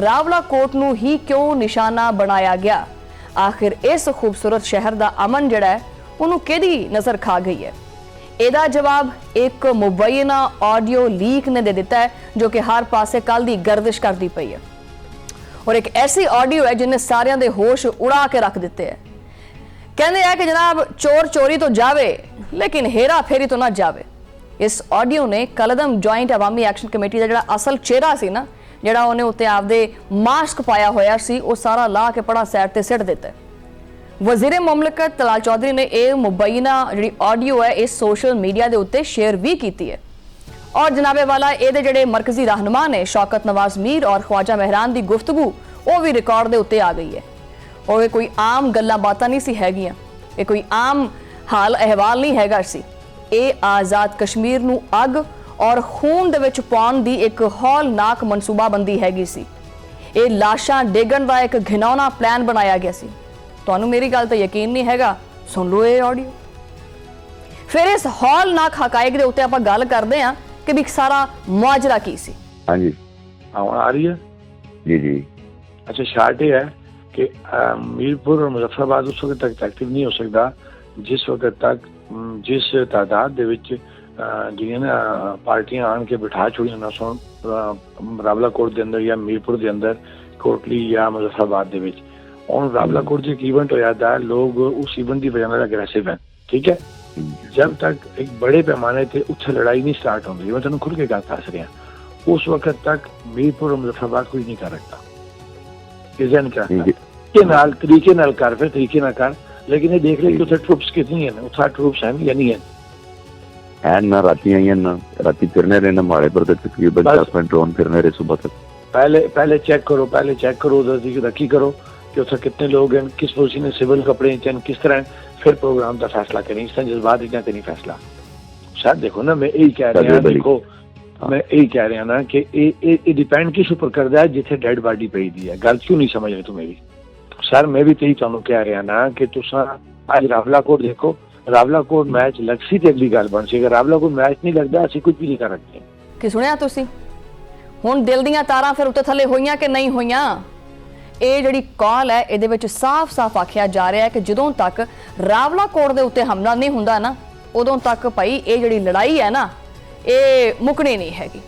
ਰਾਵਲਾ ਕੋਟ ਨੂੰ ਹੀ ਕਿਉਂ ਨਿਸ਼ਾਨਾ ਬਣਾਇਆ ਗਿਆ? आखिर इस खूबसूरत शहर का अमन जड़ा है उन्होंने किहदी नज़र खा गई है? ਇਹਦਾ जवाब एक मुबैना ऑडियो लीक ने दे दिता है जो कि हर पासे कल दी गर्दिश करती पई है और एक ऐसी ऑडियो है जिन्हें सारियां दे होश उड़ा के रख दिते है। कहते हैं कि जनाब चोर चोरी तो जावे लेकिन हेरा फेरी तो ना जावे। इस ऑडियो ने कलदम जॉइंट अवामी एक्शन कमेटी का जिहड़ा असल चेहरा सी ना, ਜਿਹੜਾ ਉਹਨੇ ਉੱਤੇ ਆਪਦੇ ਮਾਸਕ ਪਾਇਆ ਹੋਇਆ ਸੀ, ਉਹ ਸਾਰਾ ਲਾ ਕੇ ਪੜਾ ਸਾਈਡ ਤੇ ਸਿੱਟ ਦਿੱਤਾ। ਵਜ਼ੀਰ ਮੁਮਲਕਤ ਤਲਾਲ ਚੌਧਰੀ ਨੇ ਇਹ ਮੁਬੈਨਾ ਜਿਹੜੀ ਆਡੀਓ ਹੈ ਇਹ ਸੋਸ਼ਲ ਮੀਡੀਆ ਦੇ ਉੱਤੇ ਸ਼ੇਅਰ ਵੀ ਕੀਤੀ ਹੈ ਔਰ ਜਨਾਬੇ ਵਾਲਾ ਇਹਦੇ ਜਿਹੜੇ ਮਰਕਜ਼ੀ ਰਹਿਨੁਮਾ ਨੇ ਸ਼ੌਕਤ ਨਵਾਜ਼ ਮੀਰ ਔਰ ख्वाजा ਮਹਿਰਾਨ ਦੀ ਗੁਫ਼ਤਗੂ ਉਹ ਵੀ ਰਿਕਾਰਡ ਦੇ ਉੱਤੇ ਆ ਗਈ ਹੈ। ਉਹ ਇਹ ਕੋਈ ਆਮ ਗੱਲਾਂ ਬਾਤਾਂ ਨਹੀਂ ਸੀ ਹੈਗੀਆਂ, ਇਹ ਕੋਈ ਆਮ ਹਾਲ ਅਹਿਵਾਲ ਨਹੀਂ ਹੈਗਾ ਸੀ। ਇਹ ਆਜ਼ਾਦ ਕਸ਼ਮੀਰ ਨੂੰ ਅੱਗ और खून दे विच पाउण दी एक हौलनाक मनसूबाबंदी हैगी सी। ये लाशां डेगण दा एक घिनौना प्लान बनाया गया सी। तुहानू मेरी गल ते यकीन नहीं हैगा, सुन लो ये ऑडियो। फिर इस हौलनाक हकायक दे उत्ते आपां गल करदे हां कि भी सारा मुआजरा की सी। हाँ जी आवाज़ आ रही है? जी जी। अच्छा, शार्ट ये है कि मीरपुर और मुजफ्फराबाद उस वक्त तक एक्टिव नहीं हो सकता जिस वक्त तक जिस तादाद दे विच जिहड़ियां ना पार्टियां आन के बिठा छुड़ियां ना सुन रावला कोट के अंदर या मीरपुर के अंदर कोटली या मुजफ्फराबाद दे विच हुण रावला कोट जो इवेंट होया था लोग उस इवेंट की वजह अग्रेसिव हैं, ठीक है। जब तक एक बड़े पैमाने पे उत्थे लड़ाई नहीं स्टार्ट होंदी, मैं तुहानूं खुल के गल दस रहा, उस वक्त तक मीरपुर और मुजफ्फराबाद कोई नहीं कर सकता। इजन क्या तरीके नाल कर, फिर तरीके नाल कर, लेकिन ये देख ले कि उत्थे ट्रूप्स कितनी है, उत्थे ट्रूप्स हैं या नहीं है। ना राती आई ना राती फिरने रहे ना माड़े पर तकरीबन 10 मिनट ड्रोन फिरने रहे सुबह तक। पहले चेक करो उधर रखी करो कि उत्थे कितने लोग हैं, किस पोजीशन में सिविल कपड़े हैं, किस तरह, फिर प्रोग्राम का फैसला करें। इस तरह जज्बात इतना करें फैसला। शायद देखो ना, मैं यही कह रहा हूँ, देखो मैं यही कह रहा ना कि ये डिपेंड किस ऊपर करता है जिथे डेड बॉडी पई दी है। गल क्यों नहीं समझ रहे तुम मेरी? सर मैं भी तो यही तुहानूं कह रहा ना कि तुसा अज रावला कोट देखो, रावला कोट मैच लगसी ते अगली गल बन सी। अगर रावला कोट मैच नहीं लगता असीं कुछ भी नहीं कर सकते। कि सुनिया तुसीं हुण दिल दीयां तारां फिर उत्ते थल्ले होईयां कि नहीं होईयां? ਇਹ ਜਿਹੜੀ ਕਾਲ ਹੈ ਇਹਦੇ ਵਿੱਚ ਸਾਫ਼-ਸਾਫ਼ ਆਖਿਆ ਜਾ ਰਿਹਾ ਹੈ ਕਿ ਜਦੋਂ ਤੱਕ ਰਾਵਲਾ ਕੋਟ ਦੇ ਉੱਤੇ ਹਮਲਾ ਨਹੀਂ ਹੁੰਦਾ ਨਾ ਉਦੋਂ ਤੱਕ ਭਾਈ ਇਹ ਜਿਹੜੀ ਲੜਾਈ ਹੈ ਨਾ ਇਹ ਮੁੱਕਣੀ ਨਹੀਂ ਹੈਗੀ।